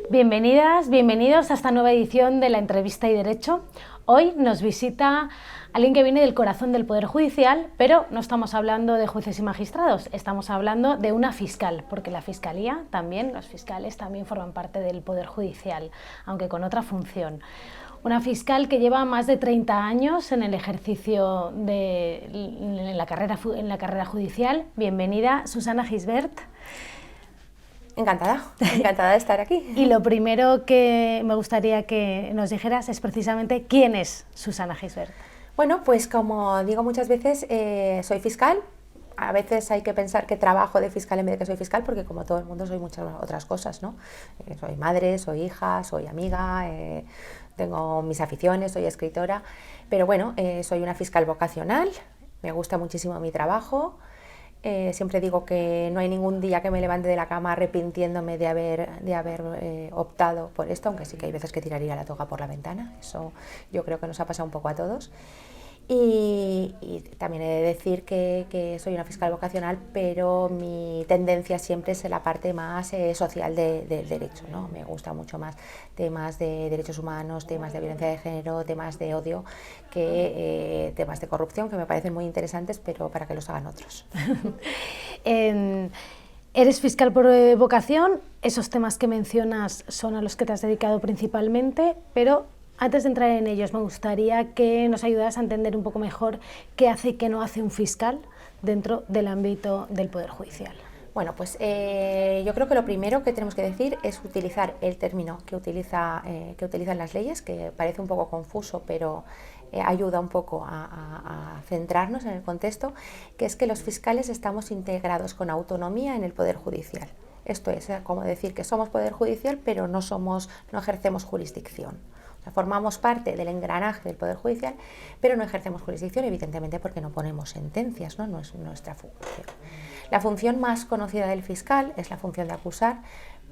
Bienvenidas, bienvenidos a esta nueva edición de la Entrevista y Derecho. Hoy nos visita alguien que viene del corazón del Poder Judicial, pero no estamos hablando de jueces y magistrados, estamos hablando de una fiscal, porque la Fiscalía también, los fiscales también forman parte del Poder Judicial, aunque con otra función. Una fiscal que lleva más de 30 años en el ejercicio en la carrera judicial. Bienvenida, Susana Gisbert. Encantada de estar aquí. Y lo primero que me gustaría que nos dijeras es precisamente quién es Susana Gisbert. Bueno, pues como digo muchas veces, soy fiscal. A veces hay que pensar que trabajo de fiscal en vez de que soy fiscal, porque como todo el mundo soy muchas otras cosas, ¿no? Soy madre, soy hija, soy amiga, tengo mis aficiones, soy escritora, pero bueno, soy una fiscal vocacional, me gusta muchísimo mi trabajo. Siempre digo que no hay ningún día que me levante de la cama arrepintiéndome de haber optado por esto, aunque sí que hay veces que tiraría la toga por la ventana, eso yo creo que nos ha pasado un poco a todos. Y también he de decir que soy una fiscal vocacional, pero mi tendencia siempre es en la parte más social del derecho, ¿no? Me gusta mucho más temas de derechos humanos, temas de violencia de género, temas de odio, que temas de corrupción, que me parecen muy interesantes, pero para que los hagan otros. Eres fiscal por vocación, esos temas que mencionas son a los que te has dedicado principalmente, pero antes de entrar en ellos, me gustaría que nos ayudaras a entender un poco mejor qué hace y qué no hace un fiscal dentro del ámbito del Poder Judicial. Bueno, pues yo creo que lo primero que tenemos que decir es utilizar el término que utilizan las leyes, que parece un poco confuso, pero ayuda un poco a centrarnos en el contexto, que es que los fiscales estamos integrados con autonomía en el Poder Judicial. Esto es como decir que somos Poder Judicial, pero no ejercemos jurisdicción. Formamos parte del engranaje del Poder Judicial, pero no ejercemos jurisdicción, evidentemente porque no ponemos sentencias, ¿no? No es nuestra función. La función más conocida del fiscal es la función de acusar,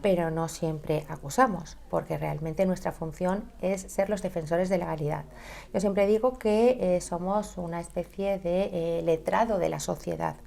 pero no siempre acusamos, porque realmente nuestra función es ser los defensores de la legalidad. Yo siempre digo que somos una especie de letrado de la sociedad,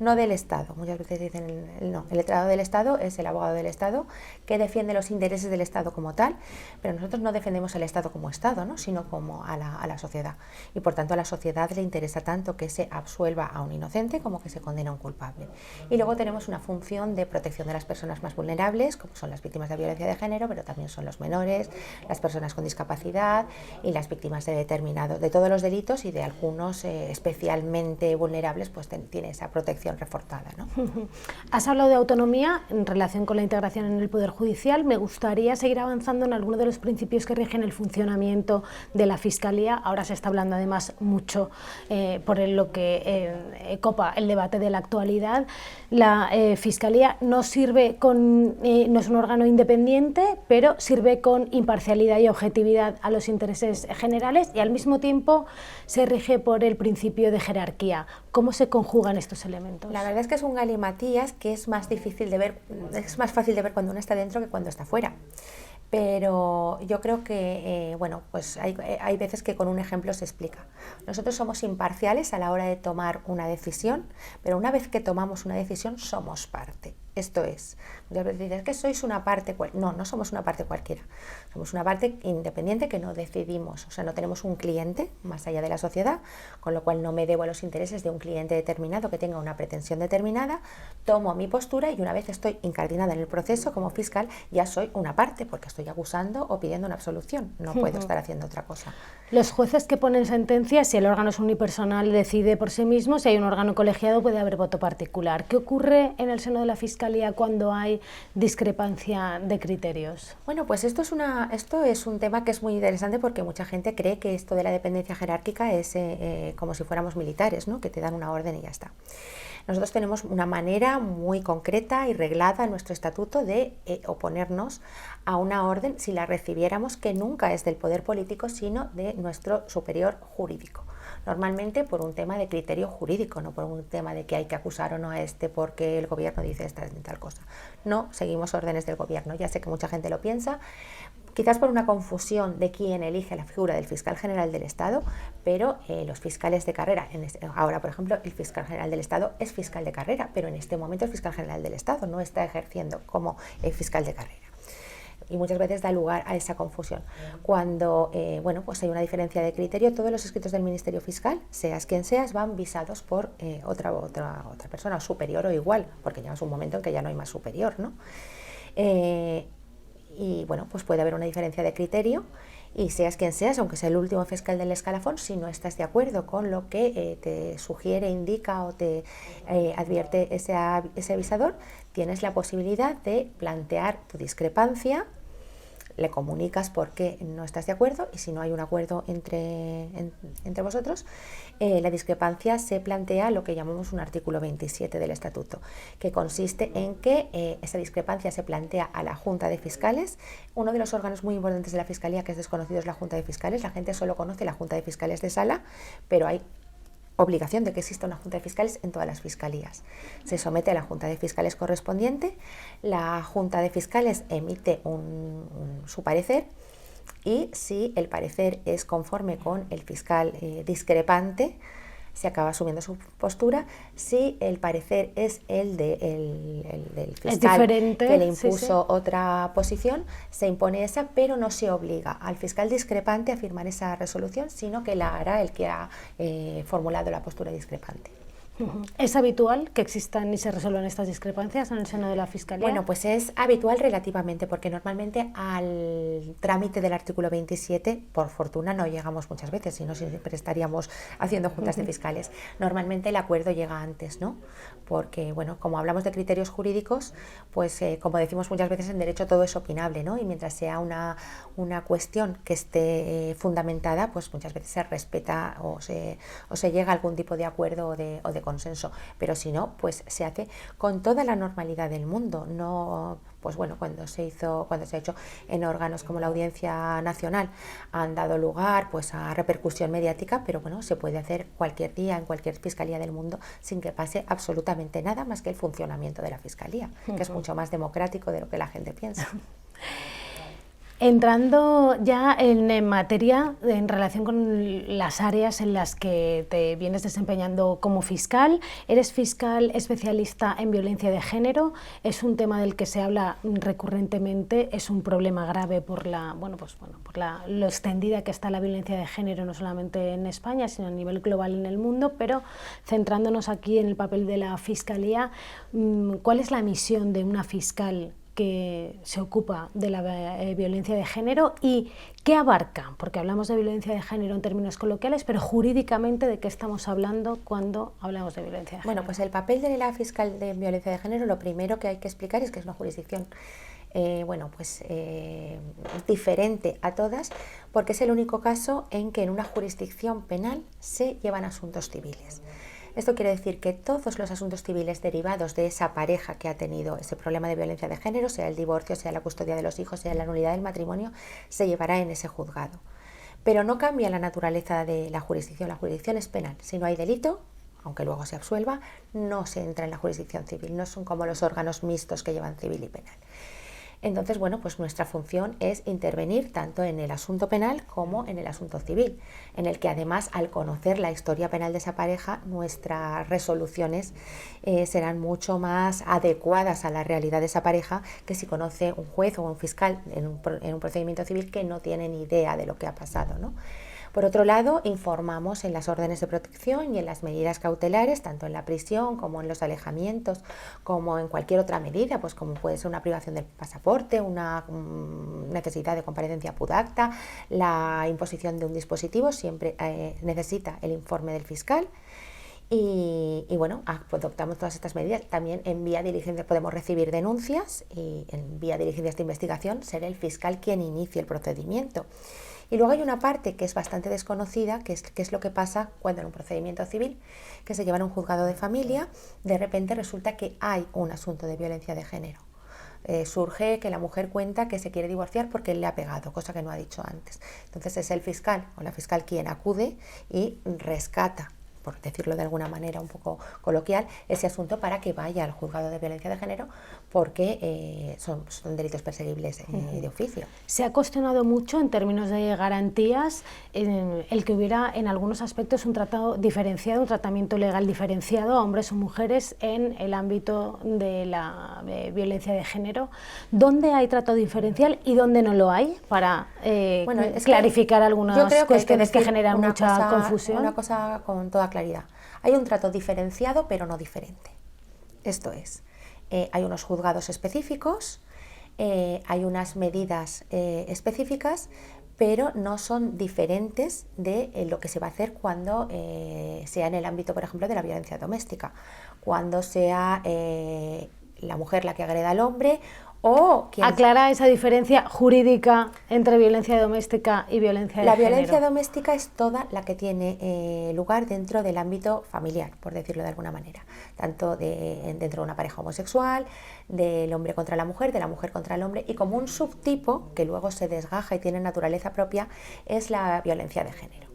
no del Estado. Muchas veces dicen, no, el letrado del Estado es el abogado del Estado que defiende los intereses del Estado como tal, pero nosotros no defendemos al Estado como Estado, ¿no? Sino como a la sociedad. Y por tanto a la sociedad le interesa tanto que se absuelva a un inocente como que se condena a un culpable. Y luego tenemos una función de protección de las personas más vulnerables, como son las víctimas de violencia de género, pero también son los menores, las personas con discapacidad y las víctimas de todos los delitos, y de algunos especialmente vulnerables, pues tiene esa protección reforzada, ¿no? Has hablado de autonomía en relación con la integración en el Poder Judicial. Me gustaría seguir avanzando en algunos de los principios que rigen el funcionamiento de la Fiscalía. Ahora se está hablando además mucho por lo que copa el debate de la actualidad. La Fiscalía no es un órgano independiente, pero sirve con imparcialidad y objetividad a los intereses generales, y al mismo tiempo se rige por el principio de jerarquía. ¿Cómo se conjugan estos elementos? La verdad es que es un galimatías que es más fácil de ver cuando uno está dentro que cuando está fuera. Pero yo creo que pues hay veces que con un ejemplo se explica. Nosotros somos imparciales a la hora de tomar una decisión, pero una vez que tomamos una decisión somos parte. Esto es, muchas veces dices que sois una parte, no somos una parte cualquiera, somos una parte independiente que no decidimos, o sea, no tenemos un cliente más allá de la sociedad, con lo cual no me debo a los intereses de un cliente determinado que tenga una pretensión determinada, tomo mi postura y una vez estoy incardinada en el proceso como fiscal ya soy una parte, porque estoy acusando o pidiendo una absolución, no puedo estar haciendo otra cosa. Los jueces que ponen sentencias, si el órgano es unipersonal, decide por sí mismo, si hay un órgano colegiado puede haber voto particular. ¿Qué ocurre en el seno de la Fiscalía cuando hay discrepancia de criterios? Bueno, pues esto es un tema que es muy interesante, porque mucha gente cree que esto de la dependencia jerárquica es como si fuéramos militares, ¿no? Que te dan una orden y ya está. Nosotros tenemos una manera muy concreta y reglada en nuestro estatuto de oponernos a una orden si la recibiéramos, que nunca es del poder político, sino de nuestro superior jurídico. Normalmente por un tema de criterio jurídico, no por un tema de que hay que acusar o no a este porque el gobierno dice esta y tal cosa. No seguimos órdenes del gobierno. Ya sé que mucha gente lo piensa, quizás por una confusión de quién elige la figura del fiscal general del Estado, pero los fiscales de carrera, ahora por ejemplo el fiscal general del Estado es fiscal de carrera, pero en este momento el fiscal general del Estado no está ejerciendo como fiscal de carrera. y muchas veces da lugar a esa confusión. Cuando bueno, pues hay una diferencia de criterio, todos los escritos del Ministerio Fiscal, seas quien seas, van visados por otra persona, superior o igual, porque ya es un momento en que ya no hay más superior, ¿no? Y bueno, pues puede haber una diferencia de criterio, y seas quien seas, aunque sea el último fiscal del escalafón, si no estás de acuerdo con lo que te sugiere, indica o te advierte ese avisador, tienes la posibilidad de plantear tu discrepancia, le comunicas por qué no estás de acuerdo, y si no hay un acuerdo entre vosotros, la discrepancia se plantea lo que llamamos un artículo 27 del Estatuto, que consiste en que esa discrepancia se plantea a la Junta de Fiscales, uno de los órganos muy importantes de la Fiscalía que es desconocido es la Junta de Fiscales. La gente solo conoce la Junta de Fiscales de Sala, pero hay obligación de que exista una Junta de Fiscales en todas las fiscalías. Se somete a la Junta de Fiscales correspondiente, la Junta de Fiscales emite su parecer, y si el parecer es conforme con el fiscal discrepante, se acaba asumiendo su postura. Si el parecer es el del fiscal que le impuso otra posición, se impone esa, pero no se obliga al fiscal discrepante a firmar esa resolución, sino que la hará el que ha formulado la postura discrepante. ¿Es habitual que existan y se resuelvan estas discrepancias en el seno de la Fiscalía? Bueno, pues es habitual relativamente, porque normalmente al trámite del artículo 27, por fortuna, no llegamos muchas veces, sino siempre estaríamos haciendo juntas de fiscales. Normalmente el acuerdo llega antes, ¿no? Porque, bueno, como hablamos de criterios jurídicos, pues como decimos muchas veces en derecho todo es opinable, ¿no? Y mientras sea una cuestión que esté fundamentada, pues muchas veces se respeta o se llega a algún tipo de acuerdo o de consenso, pero si no, pues se hace con toda la normalidad del mundo. No, pues bueno, cuando se ha hecho en órganos como la Audiencia Nacional, han dado lugar pues a repercusión mediática, pero bueno, se puede hacer cualquier día en cualquier fiscalía del mundo sin que pase absolutamente nada más que el funcionamiento de la fiscalía, que es mucho más democrático de lo que la gente piensa. Entrando ya en materia en relación con las áreas en las que te vienes desempeñando como fiscal, eres fiscal especialista en violencia de género, es un tema del que se habla recurrentemente, es un problema grave por lo extendida que está la violencia de género, no solamente en España, sino a nivel global en el mundo, pero centrándonos aquí en el papel de la Fiscalía, ¿cuál es la misión de una fiscal que se ocupa de la violencia de género y qué abarca? Porque hablamos de violencia de género en términos coloquiales, pero jurídicamente, ¿de qué estamos hablando cuando hablamos de violencia de género? Bueno, pues el papel de la fiscal de violencia de género, lo primero que hay que explicar es que es una jurisdicción diferente a todas, porque es el único caso en que en una jurisdicción penal se llevan asuntos civiles. Esto quiere decir que todos los asuntos civiles derivados de esa pareja que ha tenido ese problema de violencia de género, sea el divorcio, sea la custodia de los hijos, sea la nulidad del matrimonio, se llevará en ese juzgado. Pero no cambia la naturaleza de la jurisdicción es penal. Si no hay delito, aunque luego se absuelva, no se entra en la jurisdicción civil, no son como los órganos mixtos que llevan civil y penal. Entonces, bueno, pues nuestra función es intervenir tanto en el asunto penal como en el asunto civil, en el que además, al conocer la historia penal de esa pareja, nuestras resoluciones serán mucho más adecuadas a la realidad de esa pareja que si conoce un juez o un fiscal en un procedimiento civil que no tiene ni idea de lo que ha pasado, ¿no? Por otro lado, informamos en las órdenes de protección y en las medidas cautelares, tanto en la prisión como en los alejamientos, como en cualquier otra medida, pues como puede ser una privación del pasaporte, una necesidad de comparecencia pudacta, la imposición de un dispositivo, siempre necesita el informe del fiscal. Y bueno, adoptamos todas estas medidas. También en vía diligencia podemos recibir denuncias y en vía diligencias de investigación será el fiscal quien inicie el procedimiento. Y luego hay una parte que es bastante desconocida, que es lo que pasa cuando en un procedimiento civil que se lleva a un juzgado de familia, de repente resulta que hay un asunto de violencia de género. Surge que la mujer cuenta que se quiere divorciar porque él le ha pegado, cosa que no ha dicho antes. Entonces es el fiscal o la fiscal quien acude y rescata por decirlo de alguna manera un poco coloquial, ese asunto para que vaya al juzgado de violencia de género, porque son delitos perseguibles de oficio. Se ha cuestionado mucho en términos de garantías el que hubiera en algunos aspectos un tratado diferenciado, un tratamiento legal diferenciado a hombres o mujeres en el ámbito de la violencia de género. ¿Dónde hay trato diferencial y dónde no lo hay? Para clarificar algunas cuestiones que generan mucha confusión. Una cosa con toda claridad. Hay un trato diferenciado pero no diferente. Esto es, hay unos juzgados específicos, hay unas medidas específicas, pero no son diferentes de lo que se va a hacer cuando sea en el ámbito, por ejemplo, de la violencia doméstica, cuando sea la mujer la que agreda al hombre o quien... Aclara esa diferencia jurídica entre violencia doméstica y violencia de género. La violencia doméstica es toda la que tiene lugar dentro del ámbito familiar, por decirlo de alguna manera, tanto dentro de una pareja homosexual, del hombre contra la mujer, de la mujer contra el hombre, y como un subtipo que luego se desgaja y tiene naturaleza propia es la violencia de género.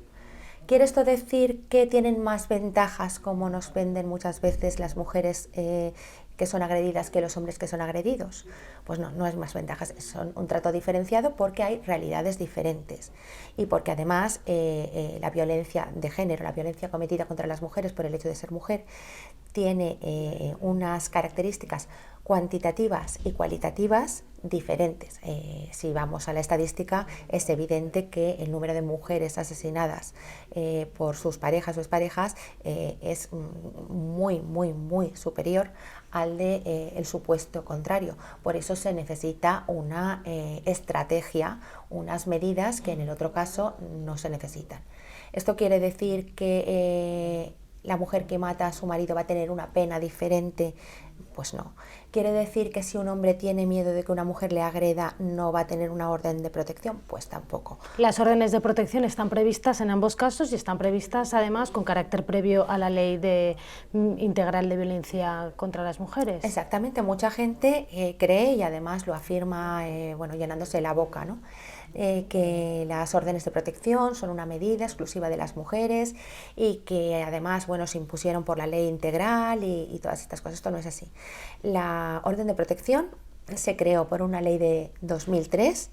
¿Quiere esto decir que tienen más ventajas, como nos venden muchas veces las mujeres que son agredidas que los hombres que son agredidos? Pues no, no es más ventajas, son un trato diferenciado porque hay realidades diferentes y porque además la violencia de género, la violencia cometida contra las mujeres por el hecho de ser mujer, tiene unas características cuantitativas y cualitativas diferentes. Si vamos a la estadística, es evidente que el número de mujeres asesinadas por sus parejas o exparejas es muy, muy, muy superior al de el supuesto contrario. Por eso se necesita una estrategia, unas medidas que en el otro caso no se necesitan. ¿Esto quiere decir que la mujer que mata a su marido va a tener una pena diferente? Pues no. ¿Quiere decir que si un hombre tiene miedo de que una mujer le agreda no va a tener una orden de protección? Pues tampoco. Las órdenes de protección están previstas en ambos casos y están previstas además con carácter previo a la ley integral de violencia contra las mujeres. Exactamente, mucha gente cree y además lo afirma llenándose la boca, ¿no? Que las órdenes de protección son una medida exclusiva de las mujeres y que además se impusieron por la ley integral y todas estas cosas. Esto no es así. La orden de protección se creó por una ley de 2003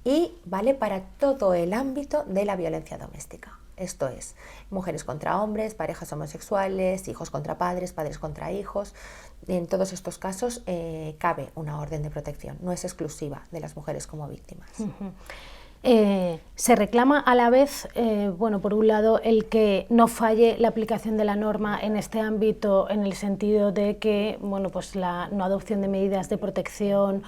y vale para todo el ámbito de la violencia doméstica. Esto es, mujeres contra hombres, parejas homosexuales, hijos contra padres, padres contra hijos. En todos estos casos cabe una orden de protección, no es exclusiva de las mujeres como víctimas. Se reclama a la vez, por un lado, el que no falle la aplicación de la norma en este ámbito, en el sentido de que la no adopción de medidas de protección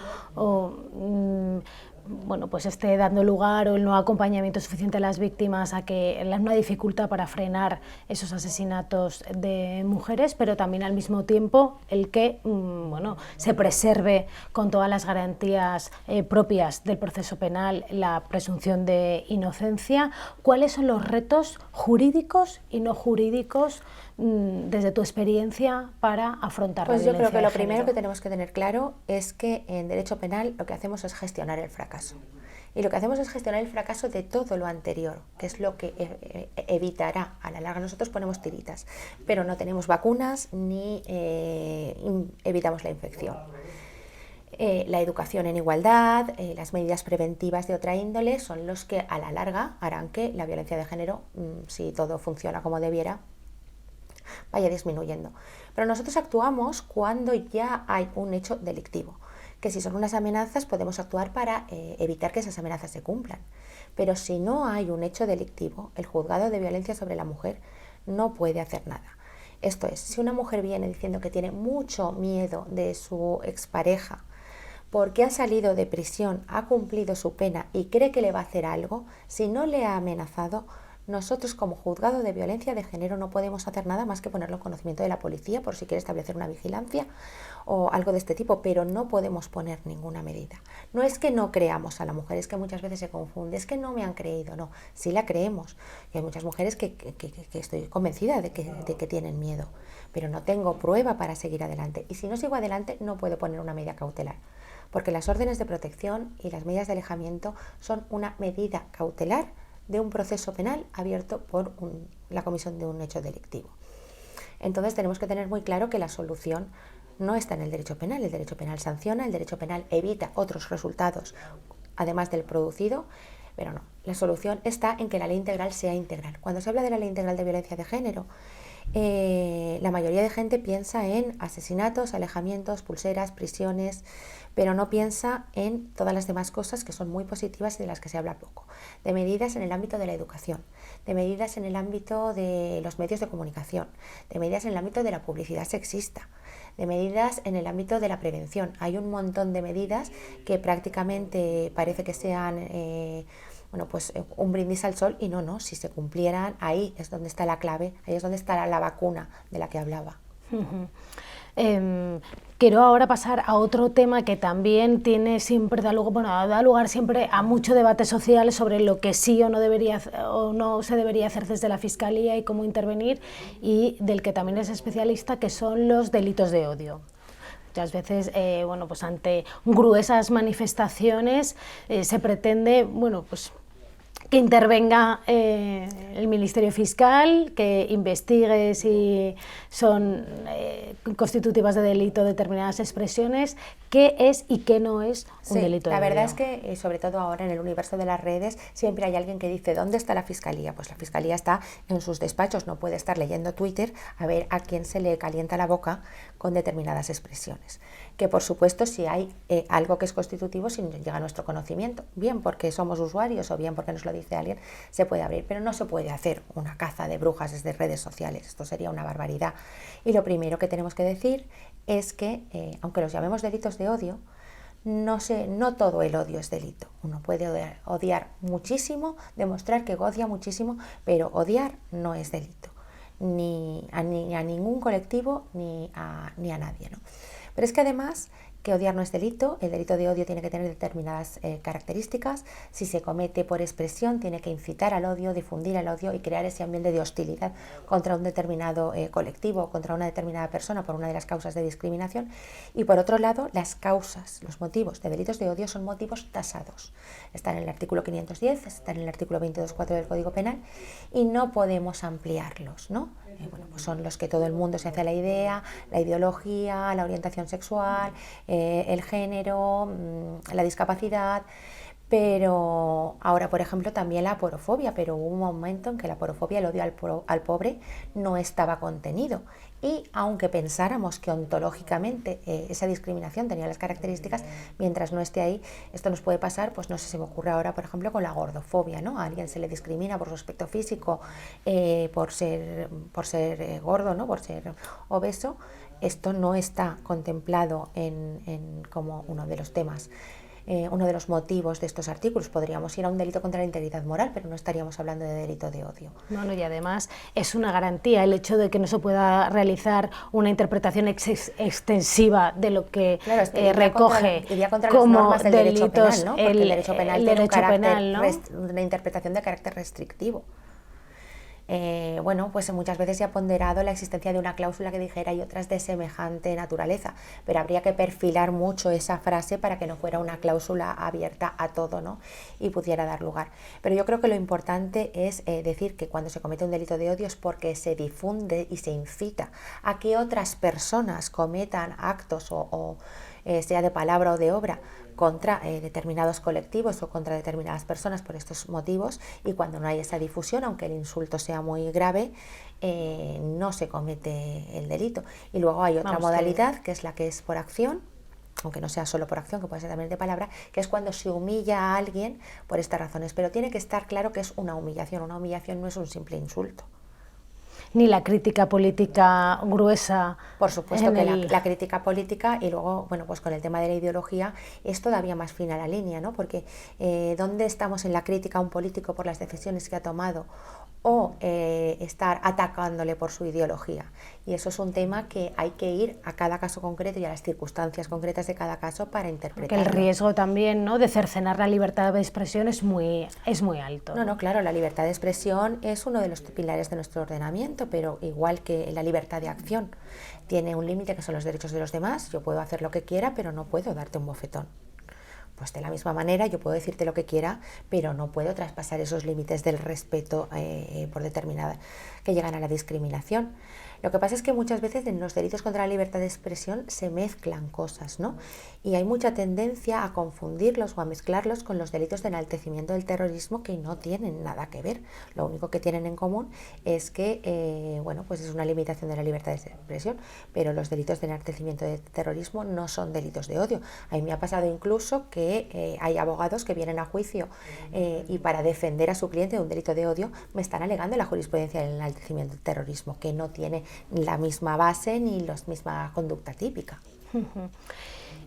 esté dando lugar, o el no acompañamiento suficiente a las víctimas, a que una dificultad para frenar esos asesinatos de mujeres, pero también al mismo tiempo el que se preserve con todas las garantías propias del proceso penal la presunción de inocencia. ¿Cuáles son los retos jurídicos y no jurídicos desde tu experiencia para afrontar la violencia de género? Pues yo creo que lo primero que tenemos que tener claro es que en derecho penal lo que hacemos es gestionar el fracaso. Y lo que hacemos es gestionar el fracaso de todo lo anterior, que es lo que evitará a la larga. Nosotros ponemos tiritas, pero no tenemos vacunas ni evitamos la infección. La educación en igualdad, las medidas preventivas de otra índole son los que a la larga harán que la violencia de género, si todo funciona como debiera, vaya disminuyendo. Pero nosotros actuamos cuando ya hay un hecho delictivo, que si son unas amenazas podemos actuar para evitar que esas amenazas se cumplan. Pero si no hay un hecho delictivo, el juzgado de violencia sobre la mujer no puede hacer nada. Esto es, si una mujer viene diciendo que tiene mucho miedo de su expareja porque ha salido de prisión, ha cumplido su pena y cree que le va a hacer algo, si no le ha amenazado, nosotros como juzgado de violencia de género no podemos hacer nada más que ponerlo en conocimiento de la policía por si quiere establecer una vigilancia o algo de este tipo, pero no podemos poner ninguna medida. No es que no creamos a la mujer, es que muchas veces se confunde, es que no me han creído, no, sí la creemos. Y hay muchas mujeres que estoy convencida de que tienen miedo, pero no tengo prueba para seguir adelante. Y si no sigo adelante no puedo poner una medida cautelar, porque las órdenes de protección y las medidas de alejamiento son una medida cautelar de un proceso penal abierto por la comisión de un hecho delictivo. Entonces tenemos que tener muy claro que la solución no está en el derecho penal sanciona, el derecho penal evita otros resultados además del producido, pero no, la solución está en que la ley integral sea integral. Cuando se habla de la ley integral de violencia de género, la mayoría de gente piensa en asesinatos, alejamientos, pulseras, prisiones, pero no piensa en todas las demás cosas que son muy positivas y de las que se habla poco. De medidas en el ámbito de la educación, de medidas en el ámbito de los medios de comunicación, de medidas en el ámbito de la publicidad sexista, de medidas en el ámbito de la prevención. Hay un montón de medidas que prácticamente parece que sean un brindis al sol y no, si se cumplieran, ahí es donde está la clave, ahí es donde está la vacuna de la que hablaba. Quiero ahora pasar a otro tema que también tiene siempre, da lugar siempre a mucho debate social sobre lo que sí o no se debería hacer desde la Fiscalía y cómo intervenir, y del que también es especialista, que son los delitos de odio. Muchas veces, pues ante gruesas manifestaciones se pretende, que intervenga el Ministerio Fiscal, que investigue si son constitutivas de delito determinadas expresiones, qué es y qué no es un delito de odio. La verdad es que, sobre todo ahora en el universo de las redes, siempre hay alguien que dice, ¿dónde está la Fiscalía? Pues la Fiscalía está en sus despachos, no puede estar leyendo Twitter a ver a quién se le calienta la boca con determinadas expresiones. Que por supuesto si hay algo que es constitutivo, si llega a nuestro conocimiento, bien porque somos usuarios o bien porque nos lo dice alguien, se puede abrir, pero no se puede hacer una caza de brujas desde redes sociales, esto sería una barbaridad. Y lo primero que tenemos que decir es que, aunque los llamemos delitos de odio, no todo el odio es delito. Uno puede odiar muchísimo, demostrar que odia muchísimo, pero odiar no es delito, ni a ningún colectivo ni a nadie, ¿no? Pero es que además que odiar no es delito, el delito de odio tiene que tener determinadas características. Si se comete por expresión, tiene que incitar al odio, difundir el odio y crear ese ambiente de hostilidad contra un determinado colectivo, contra una determinada persona por una de las causas de discriminación. Y por otro lado, las causas, los motivos de delitos de odio son motivos tasados. Están en el artículo 510, están en el artículo 22.4 del Código Penal y no podemos ampliarlos, ¿no? Pues son los que todo el mundo se hace la idea, la ideología, la orientación sexual, el género, la discapacidad, pero ahora, por ejemplo, también la aporofobia, pero hubo un momento en que la aporofobia, el odio al pobre, no estaba contenido. Y aunque pensáramos que ontológicamente esa discriminación tenía las características, mientras no esté ahí, esto nos puede pasar, pues no sé, se me ocurre ahora, por ejemplo, con la gordofobia, ¿no? A alguien se le discrimina por su aspecto físico, por ser gordo, ¿no? Por ser obeso. Esto no está contemplado como uno de los temas. Uno de los motivos de estos artículos. Podríamos ir a un delito contra la integridad moral, pero no estaríamos hablando de delito de odio. Bueno, y además es una garantía el hecho de que no se pueda realizar una interpretación extensiva de lo que recoge como delitos, ¿no? Porque el derecho penal tiene una interpretación de carácter restrictivo. Pues muchas veces se ha ponderado la existencia de una cláusula que dijera y otras de semejante naturaleza, pero habría que perfilar mucho esa frase para que no fuera una cláusula abierta a todo, ¿no? Y pudiera dar lugar. Pero yo creo que lo importante es decir que cuando se comete un delito de odio es porque se difunde y se incita a que otras personas cometan actos sea de palabra o de obra contra determinados colectivos o contra determinadas personas por estos motivos, y cuando no hay esa difusión, aunque el insulto sea muy grave, no se comete el delito. Y luego hay otra modalidad, que es la que es por acción, aunque no sea solo por acción, que puede ser también de palabra, que es cuando se humilla a alguien por estas razones, pero tiene que estar claro que es una humillación no es un simple insulto. Ni la crítica política gruesa. Por supuesto que la crítica política, y luego, pues con el tema de la ideología es todavía más fina la línea, ¿no? Porque ¿dónde estamos en la crítica a un político por las decisiones que ha tomado o estar atacándole por su ideología? Y eso es un tema que hay que ir a cada caso concreto y a las circunstancias concretas de cada caso para interpretarlo. Porque el riesgo también, ¿no?, de cercenar la libertad de expresión es muy alto. No, claro, la libertad de expresión es uno de los pilares de nuestro ordenamiento, pero igual que la libertad de acción tiene un límite que son los derechos de los demás. Yo puedo hacer lo que quiera, pero no puedo darte un bofetón. Pues de la misma manera yo puedo decirte lo que quiera, pero no puedo traspasar esos límites del respeto por determinada que llegan a la discriminación. Lo que pasa es que muchas veces en los delitos contra la libertad de expresión se mezclan cosas, ¿no? Y hay mucha tendencia a confundirlos o a mezclarlos con los delitos de enaltecimiento del terrorismo, que no tienen nada que ver. Lo único que tienen en común es que, bueno, pues es una limitación de la libertad de expresión, pero los delitos de enaltecimiento del terrorismo no son delitos de odio. A mí me ha pasado incluso que hay abogados que vienen a juicio y para defender a su cliente de un delito de odio me están alegando la jurisprudencia del enaltecimiento del terrorismo, que no tiene la misma base ni la misma conducta típica.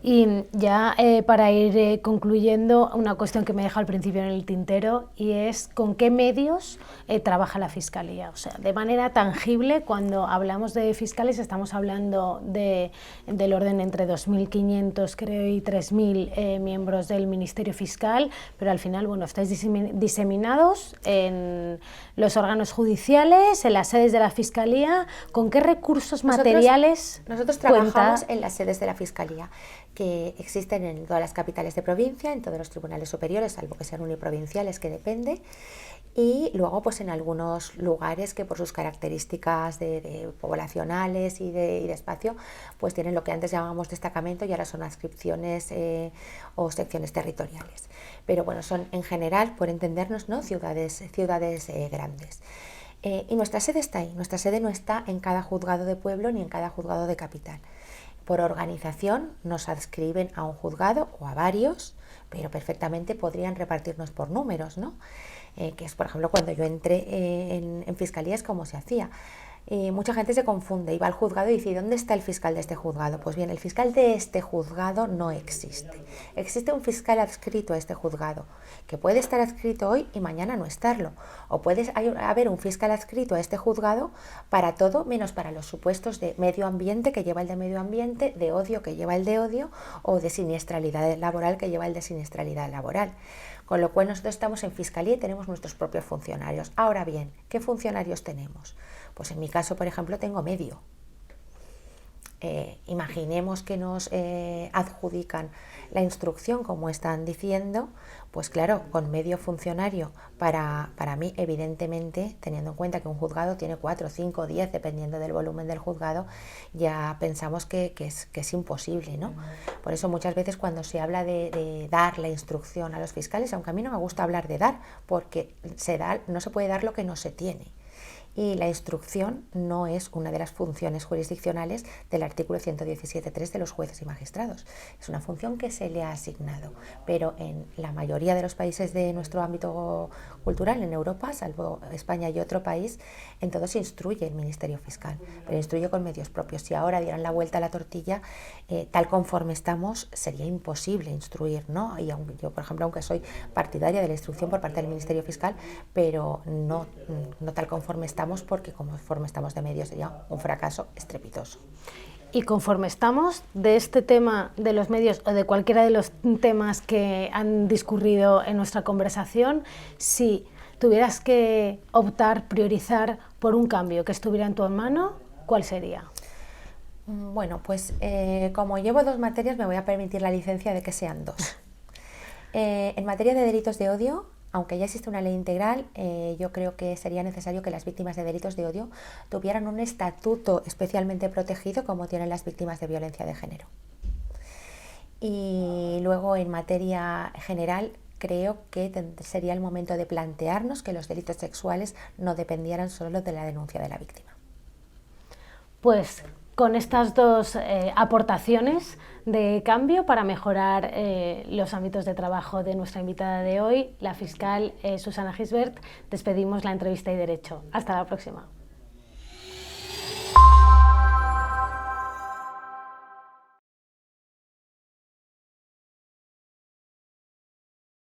Y ya para ir concluyendo, una cuestión que me deja al principio en el tintero, y es ¿con qué medios trabaja la Fiscalía? O sea, de manera tangible, cuando hablamos de fiscales estamos hablando del orden entre 2.500 creo y 3.000 miembros del Ministerio Fiscal, pero al final, bueno, estáis diseminados en los órganos judiciales, en las sedes de la Fiscalía. ¿Con qué recursos materiales nosotros trabajamos en las sedes de la Fiscalía, que existen en todas las capitales de provincia, en todos los tribunales superiores, salvo que sean uniprovinciales, que depende, y luego pues en algunos lugares que por sus características de poblacionales y de espacio, pues tienen lo que antes llamábamos destacamento y ahora son adscripciones o secciones territoriales. Pero bueno, son en general, por entendernos, ¿no?, ciudades grandes. Y nuestra sede está ahí. Nuestra sede no está en cada juzgado de pueblo ni en cada juzgado de capital. Por organización nos adscriben a un juzgado o a varios, pero perfectamente podrían repartirnos por números, ¿no? Que es, por ejemplo, cuando yo entré en Fiscalía es como se hacía. Mucha gente se confunde y va al juzgado y dice, ¿dónde está el fiscal de este juzgado? Pues bien, el fiscal de este juzgado no existe. Existe un fiscal adscrito a este juzgado, que puede estar adscrito hoy y mañana no estarlo. O puede haber un fiscal adscrito a este juzgado para todo, menos para los supuestos de medio ambiente que lleva el de medio ambiente, de odio que lleva el de odio, o de siniestralidad laboral que lleva el de siniestralidad laboral. Con lo cual nosotros estamos en Fiscalía y tenemos nuestros propios funcionarios. Ahora bien, ¿qué funcionarios tenemos? Pues en mi caso, por ejemplo, tengo medio. Imaginemos que nos adjudican la instrucción, como están diciendo, pues claro, con medio funcionario, para mí, evidentemente, teniendo en cuenta que un juzgado tiene 4, 5, 10, dependiendo del volumen del juzgado, ya pensamos que es imposible, ¿no? Por eso muchas veces cuando se habla de dar la instrucción a los fiscales, aunque a mí no me gusta hablar de dar, porque no se puede dar lo que no se tiene. Y la instrucción no es una de las funciones jurisdiccionales del artículo 117.3 de los jueces y magistrados. Es una función que se le ha asignado, pero en la mayoría de los países de nuestro ámbito cultural, en Europa, salvo España y otro país, en todo se instruye el Ministerio Fiscal, pero instruye con medios propios. Si ahora dieran la vuelta a la tortilla, tal conforme estamos, sería imposible instruir, ¿no? Y yo, por ejemplo, aunque soy partidaria de la instrucción por parte del Ministerio Fiscal, pero no tal conforme estamos, porque conforme estamos de medios sería un fracaso estrepitoso. Y conforme estamos, de este tema de los medios o de cualquiera de los temas que han discurrido en nuestra conversación, si tuvieras que optar, priorizar por un cambio que estuviera en tu mano, ¿cuál sería? Bueno, pues como llevo 2 materias, me voy a permitir la licencia de que sean 2. En materia de delitos de odio, aunque ya existe una ley integral, yo creo que sería necesario que las víctimas de delitos de odio tuvieran un estatuto especialmente protegido como tienen las víctimas de violencia de género. Y luego en materia general, creo que sería el momento de plantearnos que los delitos sexuales no dependieran solo de la denuncia de la víctima. Pues con estas 2 aportaciones de cambio para mejorar los ámbitos de trabajo de nuestra invitada de hoy, la fiscal Susana Gisbert, despedimos la entrevista y derecho. Hasta la próxima.